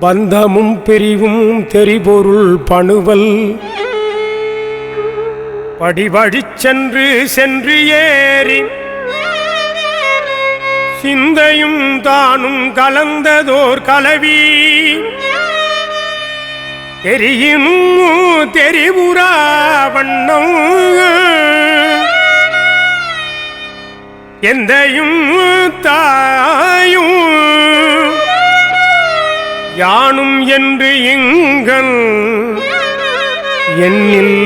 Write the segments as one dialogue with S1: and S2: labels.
S1: பந்தமும் பிரிவும் தெரிபொருள் பணுவல் படிவழிச் சென்று சென்று ஏறி சிந்தையும் தானும் கலந்ததோர் கலவி தெரியும் தெரிவுரா வண்ணம் எந்தையும் தாயும் யானும் என்று இங்கன் எண்ணில்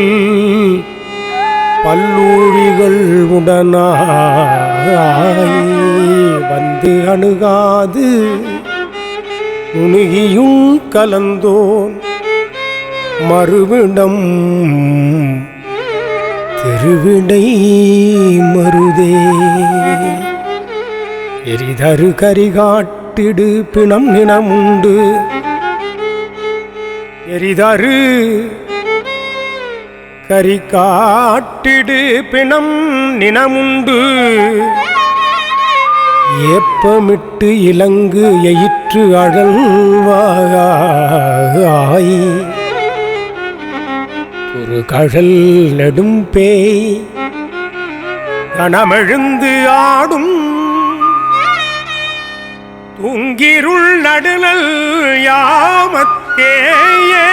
S1: பல்லூழிகள் உடனாய் வந்து அணுகாது உணுகியும் கலந்தோன் மறுவிடம் திருவிடை மருதே எரிதரு கரிகாட்டிடு பிணம் நினமுண்டு எரிதரு கரிகாட்டிடு பிணம் நினமுண்டு ஏப்பமிட்டு இலங்கு எயிற்று அழல்வாய் ஒரு கழல் நெடும் பேய் கணமெழுந்து ஆடும் தூங்கிருள் நடுநல் யாமத்தேயே